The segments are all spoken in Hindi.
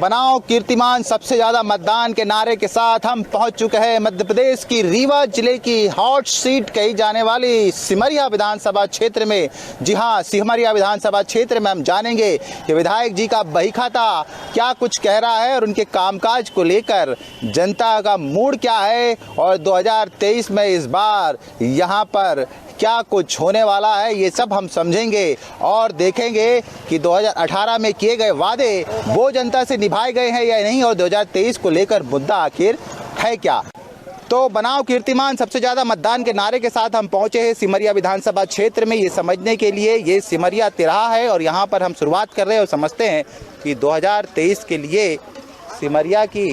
बनाओ कीर्तिमान सबसे ज्यादा मतदान के नारे के साथ हम पहुंच चुके हैं मध्य प्रदेश की रीवा जिले की हॉट सीट कही जाने वाली सिमरिया विधानसभा क्षेत्र में। जी हां, सिमरिया विधानसभा क्षेत्र में हम जानेंगे कि विधायक जी का बहीखाता क्या कुछ कह रहा है और उनके कामकाज को लेकर जनता का मूड क्या है और 2023 में इस बार यहां पर क्या कुछ होने वाला है, ये सब हम समझेंगे और देखेंगे कि 2018 में किए गए वादे वो जनता से निभाए गए हैं या नहीं और 2023 को लेकर मुद्दा आखिर है क्या। तो बनाओ कीर्तिमान सबसे ज़्यादा मतदान के नारे के साथ हम पहुंचे हैं सिमरिया विधानसभा क्षेत्र में, ये समझने के लिए ये सिमरिया तिराहा है और यहाँ पर हम शुरुआत कर रहे हैं और समझते हैं कि 2023 के लिए सिमरिया की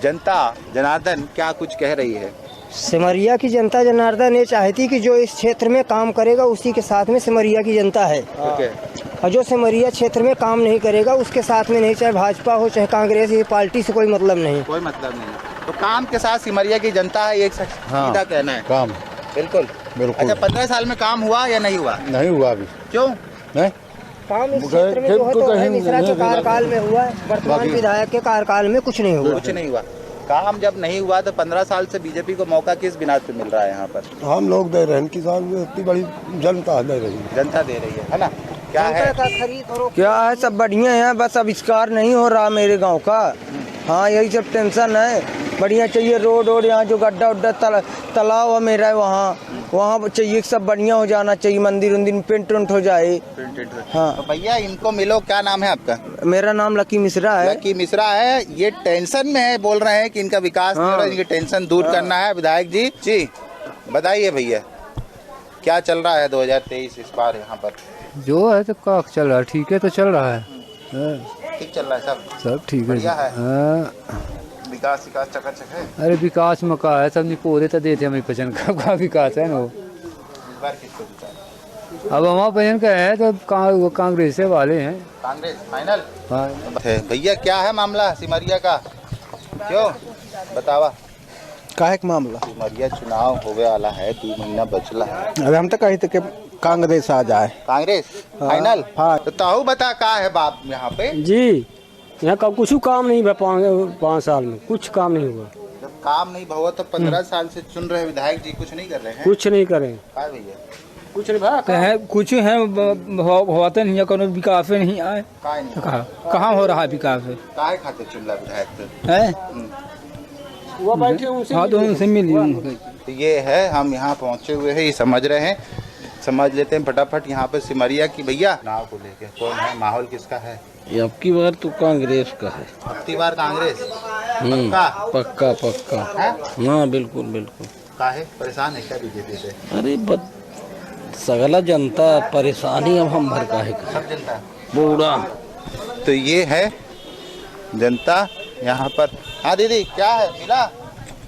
जनता जनार्दन क्या कुछ कह रही है। सिमरिया की जनता जनार्दन ये चाहती कि जो इस क्षेत्र में काम करेगा उसी के साथ में सिमरिया की जनता है। और जो सिमरिया क्षेत्र में काम नहीं करेगा उसके साथ में नहीं, चाहे भाजपा हो चाहे कांग्रेस, ये पार्टी से कोई मतलब नहीं। कोई मतलब नहीं। तो काम के साथ सिमरिया की जनता है, एक सीधा कहना है। काम बिल्कुल बिल्कुल। अच्छा, 15 साल में काम हुआ या नहीं हुआ? नहीं हुआ अभी। क्यों नहीं? काम इस क्षेत्र में जो है तो मिश्रा के कार्यकाल में हुआ, वर्तमान विधायक के कार्यकाल में कुछ नहीं हुआ। कुछ नहीं हुआ। काम जब नहीं हुआ तो 15 साल से बीजेपी को मौका किस बिना पे मिल रहा है यहाँ पर? हम लोग दे रहे हैं, किसान इतनी बड़ी जनता दे रही है। जनता दे रही है ना? क्या है क्या है, सब बढ़िया है, बस आविष्कार नहीं हो रहा मेरे गांव का। हाँ, यही सब टेंशन है। बढ़िया चाहिए रोड वोड, यहाँ जो गड्ढा उड्ढा तालाब है मेरा वहाँ चाहिए, सब बढ़िया हो जाना चाहिए। मंदिर उन्दिर पेंट वेंट हो जाए। हाँ तो भैया इनको मिलो, क्या नाम है आपका? मेरा नाम लकी मिश्रा है। लकी मिश्रा है। ये टेंशन में है, बोल रहे हैं कि इनका विकास नहीं हो रहा, इनकी टेंशन दूर करना है। विधायक जी जी बताइए भैया क्या चल रहा है 2023 इस बार यहाँ पर? जो है तो क्या चल रहा है, ठीक है तो चल रहा है। ठीक चल रहा है, सब ठीक है। विकास चकाचक है। अरे विकास में का है, सब निकोरे तो देते हमें पचन का विकास है ना। वो इस बार किसको जिताएं? अब हमारा पचन का है तो वो कांग्रेस से वाले हैं। कांग्रेस फाइनल। हाँ भैया क्या है मामला सिमरिया का, क्यों बतावा? काहे का मामला? सिमरिया चुनाव होवे वाला है, 2 महीना बचला है। अरे हम तो कही थे कि कांग्रेस आ जाए। कांग्रेस फाइनल। हाँ। तो ताऊ बता का है बाप यहाँ पे? जी यहाँ का कुछ काम नहीं हुआ, 5 साल में कुछ काम नहीं हुआ। जब काम नहीं हुआ तो 15 साल से चुन रहे विधायक जी कुछ नहीं कर रहे हैं? कुछ नहीं करें, का भैया कुछ नहीं है, कुछ है होते नहीं है, कोनो विकास नहीं आए। का नहीं कहाँ हो रहा है विकास? काहे खाते चुन रहा विधायक है वो बैठे उनसे, हाँ तो उनसे मिली। तो ये है, हम यहाँ पहुँचे हुए हैं, ये समझ रहे हैं, समझ लेते हैं फटाफट यहाँ पर सिमरिया की। भैया चुनाव को लेके कौन है, माहौल किसका है? अब की बार तो कांग्रेस का है। अब की बार कांग्रेस पक्का पक्का है? हाँ बिल्कुल बिल्कुल। काहे परेशान है क्या बीजेपी से? अरे सगला जनता परेशानी, अब हम भर काहे का सब जनता बूढ़ा। तो ये है जनता यहाँ पर। हाँ दीदी क्या है, मिला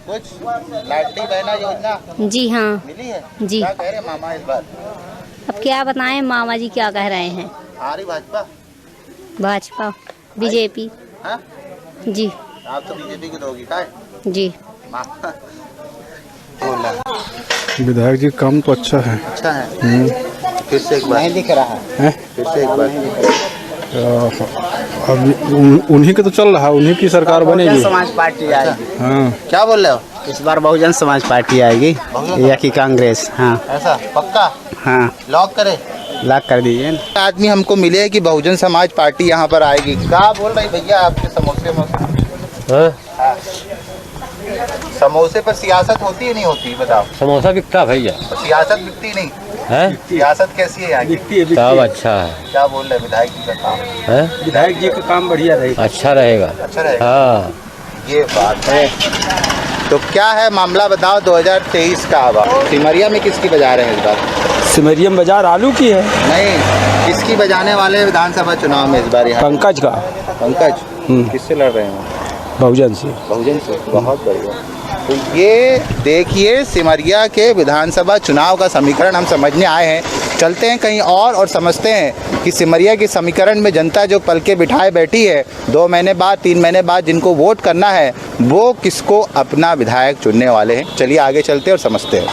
कुछ लाडली बहना योजना? जी हाँ मिली है जी। क्या कह रहे हैं मामा इस बार? अब क्या बताएं, मामा जी क्या कह रहे हैं? आ रही भाजपा बीजेपी। हाँ जी आप तो बीजेपी की दोगी का है? जी मामा विधायक जी काम तो अच्छा है। अच्छा है। फिर से एक बार नहीं दिख रहा है, फिर से एक बार। अब उन्हीं के तो चल रहा है, उन्हीं की सरकार बनेगी। समाज पार्टी आएगी। हाँ क्या बोल रहे हो? इस बार बहुजन समाज पार्टी आएगी या कि कांग्रेस? हाँ ऐसा पक्का? हाँ लॉक करे? लॉक कर दीजिए। आदमी हमको मिले कि बहुजन समाज पार्टी यहाँ पर आएगी। क्या बोल रही भैया आपके समोसे में? हाँ। समोसे पर सियासत होती है नहीं होती, बताओ? समोसा बिकता भैया, सियासत बिकती नहीं है? सियासत कैसी है यहाँ की? सब अच्छा है। क्या बोल रहे विधायक जी का काम है? विधायक जी का काम बढ़िया रहेगा, अच्छा रहेगा। अच्छा रहेगा। हाँ ये बात है। तो क्या है मामला बताओ 2023 का हवा सिमरिया में किसकी बजा रहे हैं इस बार? सिमरिया में बाजार आलू की है। नहीं, किसकी बजाने वाले विधानसभा चुनाव में इस बार? यहाँ पंकज का। पंकज किससे लड़ रहे हैं? बहुजन से। बहुजन से, बहुत बढ़िया। तो ये देखिए सिमरिया के विधानसभा चुनाव का समीकरण हम समझने आए हैं। चलते हैं कहीं और समझते हैं कि सिमरिया के समीकरण में जनता जो पल के बिठाए बैठी है, 2 महीने बाद 3 महीने बाद जिनको वोट करना है वो किसको अपना विधायक चुनने वाले हैं। चलिए आगे चलते हैं और समझते हैं।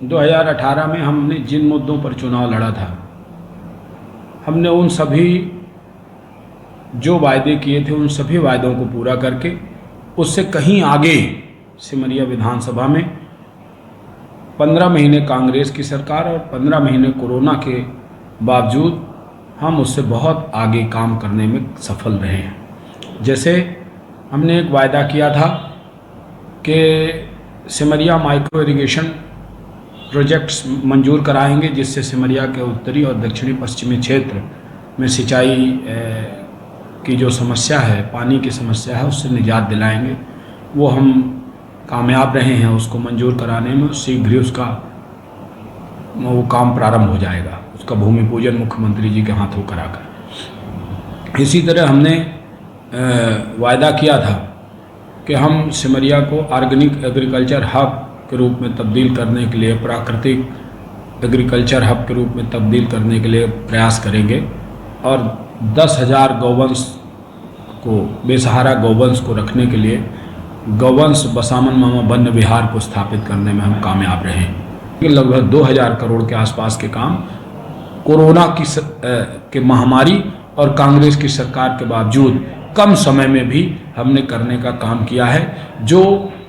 2018 में हमने जिन मुद्दों पर चुनाव लड़ा था, हमने उन सभी जो वायदे किए थे उन सभी वायदों को पूरा करके उससे कहीं आगे सिमरिया विधानसभा में 15 महीने कांग्रेस की सरकार और 15 महीने कोरोना के बावजूद हम उससे बहुत आगे काम करने में सफल रहे हैं। जैसे हमने एक वायदा किया था कि सिमरिया माइक्रो इरिगेशन प्रोजेक्ट्स मंजूर कराएंगे, जिससे सिमरिया के उत्तरी और दक्षिणी पश्चिमी क्षेत्र में सिंचाई की जो समस्या है, पानी की समस्या है, उससे निजात दिलाएंगे। वो हम कामयाब रहे हैं उसको मंजूर कराने में। शीघ्र ही उसका वो काम प्रारंभ हो जाएगा, उसका भूमि पूजन मुख्यमंत्री जी के हाथों कराकर। इसी तरह हमने वायदा किया था कि हम सिमरिया को ऑर्गेनिक एग्रीकल्चर हब के रूप में तब्दील करने के लिए, प्राकृतिक एग्रीकल्चर हब के रूप में तब्दील करने के लिए प्रयास करेंगे और 10,000 गौवंश को, बेसहारा गौवंश को रखने के लिए गौवंश बसामन मामा वन्य विहार को स्थापित करने में हम कामयाब रहे हैं। लगभग 2,000 करोड़ के आसपास के काम कोरोना की महामारी और कांग्रेस की सरकार के बावजूद कम समय में भी हमने करने का काम किया है, जो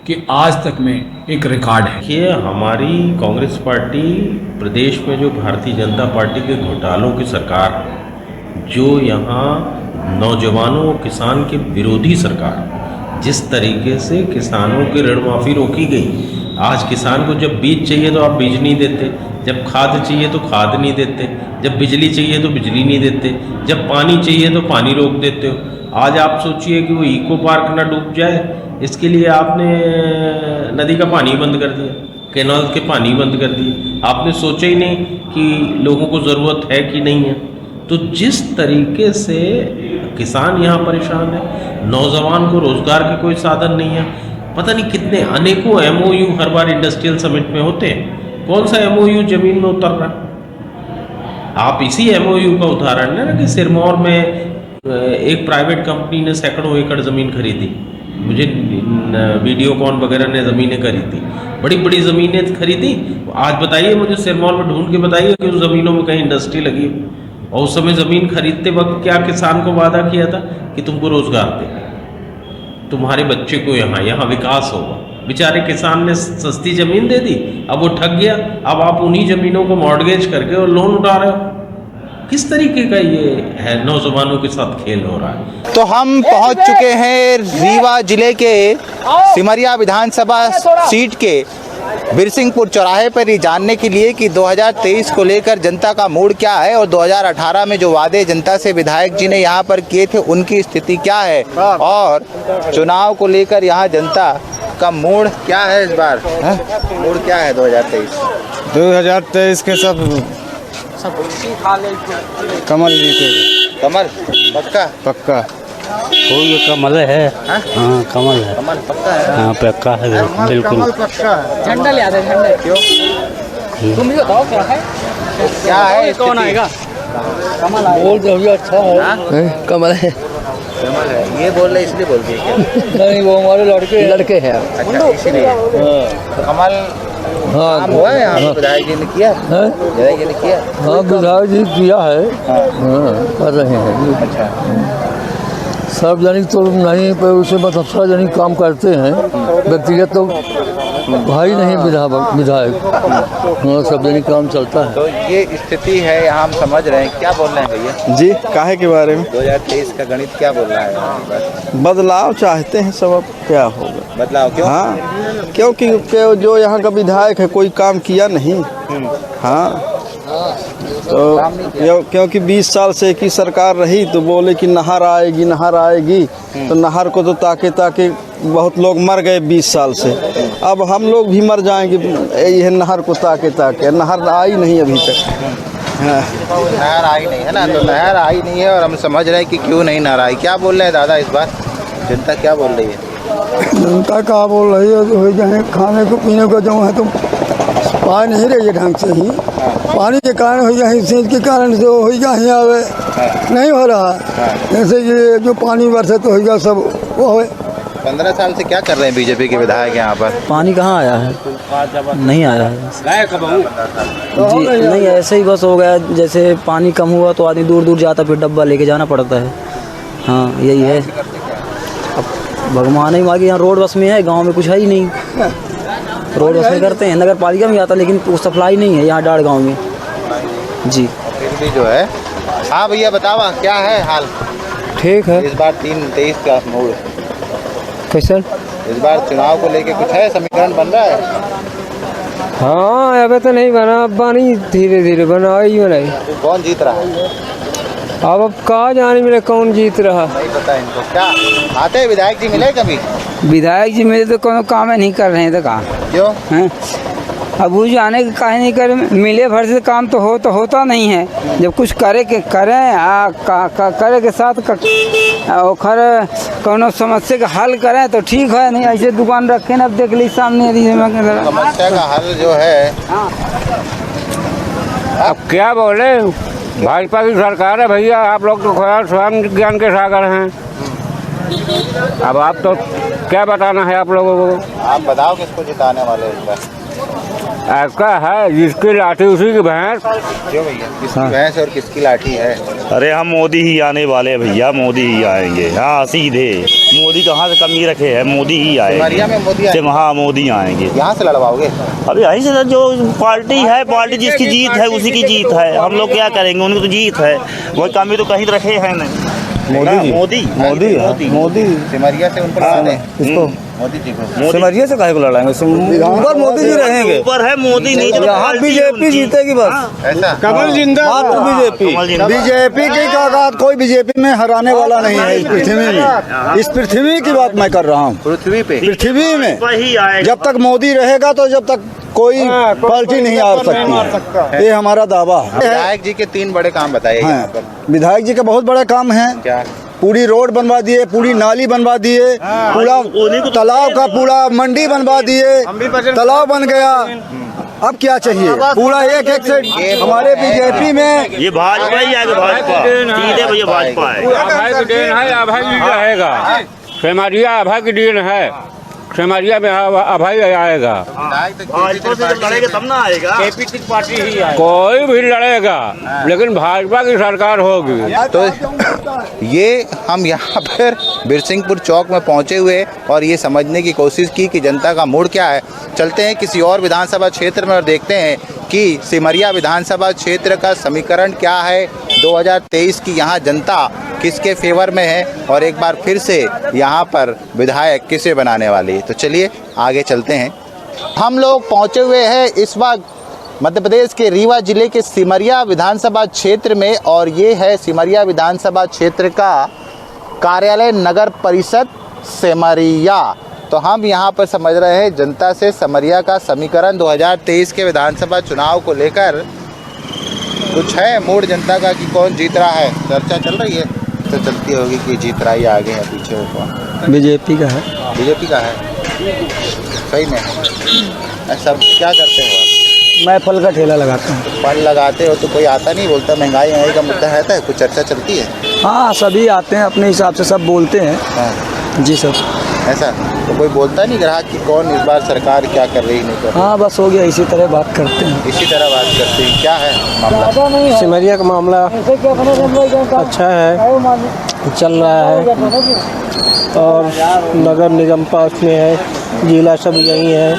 कि आज तक में एक रिकॉर्ड है। देखिए, हमारी कांग्रेस पार्टी प्रदेश में जो भारतीय जनता पार्टी के घोटालों की सरकार, जो यहाँ नौजवानों और किसान के विरोधी सरकार, जिस तरीके से किसानों की ऋण माफ़ी रोकी गई। आज किसान को जब बीज चाहिए तो आप बीज नहीं देते, जब खाद चाहिए तो खाद नहीं देते, जब बिजली चाहिए तो बिजली नहीं देते, जब पानी चाहिए तो पानी रोक देते हो। आज आप सोचिए कि वो इको पार्क ना डूब जाए, इसके लिए आपने नदी का पानी बंद कर दिया, कैनाल के पानी बंद कर दिए। आपने सोचा ही नहीं कि लोगों को ज़रूरत है कि नहीं है। तो जिस तरीके से किसान यहाँ परेशान है, नौजवान को रोज़गार के कोई साधन नहीं है। पता नहीं कितने अनेकों MOU हर बार इंडस्ट्रियल समिट में होते हैं, कौन सा MOU ज़मीन में उतर रहा है? आप इसी MOU का उदाहरण है ना कि सिरमौर में एक प्राइवेट कंपनी ने सैकड़ों एकड़ ज़मीन खरीदी, मुझे वीडियोकॉन वगैरह ने ज़मीनें खरीदी, बड़ी बड़ी ज़मीनें खरीदी। आज बताइए मुझे, सिरमौर में ढूंढ के बताइए कि उस ज़मीनों में कहीं इंडस्ट्री लगी। और उस समय ज़मीन खरीदते वक्त क्या किसान को वादा किया था कि तुमको रोज़गार देंगे, तुम्हारे बच्चे को यहाँ विकास होगा। बेचारे किसान ने सस्ती ज़मीन दे दी, अब वो ठग गया। अब आप उन्हीं ज़मीनों को मॉर्गेज करके और लोन उठा रहे हो। किस तरीके का ये है, नौजवानों के साथ खेल हो रहा है। तो हम पहुंच चुके हैं रीवा जिले के सिमरिया विधानसभा सीट के बिरसिंहपुर चौराहे पर ये जानने के लिए कि 2023 को लेकर जनता का मूड क्या है और 2018 में जो वादे जनता से विधायक जी ने यहाँ पर किए थे उनकी स्थिति क्या है और चुनाव को लेकर यहाँ जनता का मूड क्या है इस बार। मूड क्या है 2023 के सब कमल जीतेगा। कमल पक्का? पक्का ये कमल है। हाँ, कमल है। कमल पक्का है? हाँ, पक्का है, बिल्कुल। कमल पक्का है। झंडा ले आते, झंडा क्यों? तुम भी बताओ क्या है, क्या है कौन आएगा? कमल आएगा। बोल दो, अच्छा है। कमल है, कमल है। ये बोल रहे इसलिए बोल दिए क्या? नहीं, वो हमारे लड़के हैं। अच्छा, इसीलिए कमल काम हुआ है यहाँ विधायक जी ने किया? विधायक जी ने किया? हाँ, विधायक जी किया है। हाँ, कर रहे हैं। अच्छा, सार्वजनिक तो नहीं, पर उसे बस सार्वजनिक काम करते हैं, व्यक्तिगत तो भाई नहीं विधायक। हाँ, सार्वजनिक काम चलता है। तो ये स्थिति है यहाँ, हम समझ रहे हैं। क्या बोल रहे हैं भैया जी? काहे के बारे में? 2023 का गणित क्या बोल रहा है? बदलाव चाहते हैं सब, अब क्या होगा बदलाव? क्यों? हाँ, क्योंकि जो यहाँ का विधायक है कोई काम किया नहीं। हाँ, तो क्योंकि 20 साल से एक ही सरकार रही तो बोले कि नहर आएगी, नहर आएगी। तो नहर को तो ताके बहुत लोग मर गए 20 साल से। अब हम लोग भी मर जाएंगे यह नहर को ताके। नहर आई नहीं अभी तक। हाँ, नहर आई नहीं है ना, तो नहर आई नहीं है और हम समझ रहे हैं कि क्यों नहीं नहर आई। क्या बोल रहे हैं दादा इस बार? जनता क्या बोल रही है? जनता क्या बोल रही है? खाने को पीने को जो है तो पा नहीं रही है ढंग से ही। पानी के कारण हो जाए, सींच के कारण से हो जाए, आवे नहीं हो रहा। जैसे ये जो पानी बरसे तो हो गया सब वो है। 15 साल से क्या कर रहे हैं बीजेपी के विधायक यहाँ पर? पानी कहाँ आया है? नहीं आया है जी, नहीं, ऐसे ही बस हो गया। जैसे पानी कम हुआ तो आदमी दूर दूर जाता, फिर डब्बा लेके जाना पड़ता है। हाँ यही है। अब भगवान ही मांगे, यहाँ रोड बस में है, गांव में कुछ है ही नहीं। रोड बस में करते हैं, नगर पालिका में आता, लेकिन वो सप्लाई नहीं है यहाँ डाड़ गाँव में जी। फिर भी जो है। हाँ भैया बतावा क्या है हाल? ठीक है। इस बार 3-23 का मोड़, कैसे? इस बार चुनाव को लेके कुछ है, समीकरण बन रहा है? हाँ अभी तो नहीं बना, अब बनी, धीरे धीरे बना ही बनाई। कौन जीत रहा है? अब कहाँ जाने मिले कौन जीत रहा। नहीं पता इनको। क्या आते हैं विधायक जी मिले कभी? विधायक जी मेरे तो कोनो काम नहीं कर रहे हैं, तो कहाँ क्यों? हैं? अब वो जाने के काहे नहीं करे, मिले भर से काम तो होता नहीं है। जब कुछ करे के करें करे के साथ खर कोनो समस्या का हल करें तो ठीक है, नहीं ऐसे दुकान रखे ना, अब देख ली सामने समस्या का हल जो है। अब क्या बोले, भाजपा की सरकार है भैया, आप लोग तो स्वयं ज्ञान के सागर हैं। अब आप तो क्या बताना है आप लोगों को? आप बताओ किसको जिताने वाले हैं इस बार? ऐसा है जिसकी लाठी उसी की भैंस। क्यों भैया, किसकी भैंस और किसकी लाठी है? अरे हम मोदी ही आने वाले हैं भैया, मोदी ही आएंगे। हाँ सीधे, मोदी कहाँ से कमी रखे हैं, मोदी ही आएंगे। सिमरिया में मोदी आएंगे? हाँ मोदी आएंगे। यहाँ से लड़वाओगे? अभी यहीं से जो पार्टी है, पार्टी जिसकी जीत है उसी की जीत है। हम लोग क्या करेंगे, उनकी तो जीत है, वो कमी तो कहीं रखे हैं नहीं। मोदी सिमरिया से उनको लड़ाते हैं। मोदी जी को सिमरिया से काहे को लड़ाएंगे, ऊपर मोदी जी रहेंगे। ऊपर है मोदी, नहीं यहाँ बीजेपी जीतेगी बस। ऐसा? कमल जिंदाबाद। बीजेपी की ताकत कोई बीजेपी में हराने वाला नहीं है इस पृथ्वी में। इस पृथ्वी की बात मैं कर रहा हूँ, पृथ्वी पे, पृथ्वी में वही आएगा। जब तक मोदी रहेगा तो जब तक कोई पार्टी नहीं आ सकती, ये हमारा दावा है। विधायक जी के 3 बड़े काम बताइए यहाँ पर। विधायक जी का बहुत बड़ा काम है। क्या? पूरी रोड बनवा दिए, पूरी नाली बनवा दिए, पूरा तालाब का पूरा मंडी बनवा दिए, तालाब बन गया। अब क्या चाहिए? पूरा एक से हमारे बीजेपी में ये भाजपा ही आएगा, भाजपा सीधे भैया, भाजपा है। अभय की देन है, अभय जी रहेगा। सिमरिया अभय की देन है, सिमरिया में अभय आएगा। भाजपा से जब लड़ेगा तब ना आएगा, केपी पार्टी ही आएगा। कोई भी लड़ेगा लेकिन भाजपा की सरकार होगी। तो ये हम यहाँ पर बिरसिंहपुर चौक में पहुँचे हुए और ये समझने की कोशिश की कि जनता का मूड क्या है। चलते हैं किसी और विधानसभा क्षेत्र में और देखते हैं कि सिमरिया विधानसभा क्षेत्र का समीकरण क्या है। 2023 की यहाँ जनता किसके फेवर में है और एक बार फिर से यहाँ पर विधायक किसे बनाने वाली है। तो चलिए आगे चलते हैं। हम लोग पहुँचे हुए हैं इस वक्त मध्य प्रदेश के रीवा जिले के सिमरिया विधानसभा क्षेत्र में और ये है सिमरिया विधानसभा क्षेत्र का कार्यालय नगर परिषद सिमरिया। तो हम यहाँ पर समझ रहे हैं जनता से सिमरिया का समीकरण 2023 के विधानसभा चुनाव को लेकर कुछ है मूड जनता का कि कौन जीत रहा है। चर्चा चल रही है तो चलती होगी कि जीत रहा है आगे या पीछे होगा। बीजेपी का है। बीजेपी का है, सही में। सब क्या करते हो आप? मैं फल का ठेला लगाता हूँ। फल लगाते हो तो कोई आता नहीं, बोलता महंगाई का मुद्दा रहता है, कुछ चर्चा चलती है? हाँ सभी आते हैं अपने हिसाब से, सब बोलते हैं। हाँ जी सर। ऐसा तो कोई बोलता नहीं ग्राहक कि कौन इस बार सरकार क्या कर रही नहीं कर रही? हाँ बस हो गया, इसी तरह बात करते हैं। इसी तरह बात करते हैं। क्या है मामला? सिमरिया का मामला अच्छा है, चल रहा है और नगर निगम पास में है, जिला सब यही है,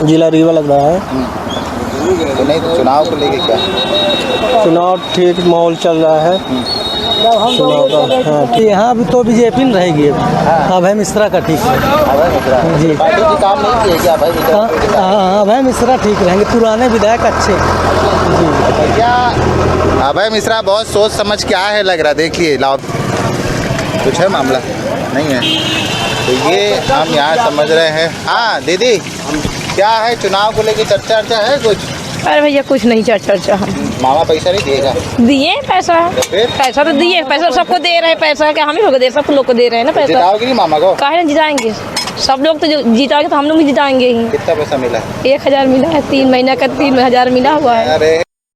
जिला रीवा लग रहा है। तो नहीं तो चुनाव को लेके क्या? चुनाव ठीक माहौल चल रहा है चुनाव का। हाँ यहाँ भी तो बीजेपी में रहेगी। अभय मिश्रा का ठीक है। अभय मिश्रा जी। पार्टी की काम नहीं किए क्या अभय मिश्रा? हाँ अभय मिश्रा ठीक रहेंगे, पुराने विधायक अच्छे जी। क्या अभय मिश्रा बहुत सोच समझ के आया है लग रहा, देखिए लाओ कुछ है मामला नहीं है तो ये हम यहाँ समझ रहे हैं। हाँ दीदी क्या है चुनाव को लेके चर्चा है कुछ? अरे भैया कुछ नहीं चर्चा। हम मामा पैसा नहीं देगा? दिए पैसा, पैसा तो दिए, पैसा सबको दे रहे हैं। पैसा क्या हम ही लोग दे, सब लोग को दे रहे हैं ना पैसा। जिताओगे नहीं मामा को? काहे ना जिताएंगे, सब लोग तो जीताएंगे तो हम लोग भी जिताएंगे ही। कितना पैसा मिला? 1000 मिला है, 3 महीना का 3000 मिला हुआ है। अरे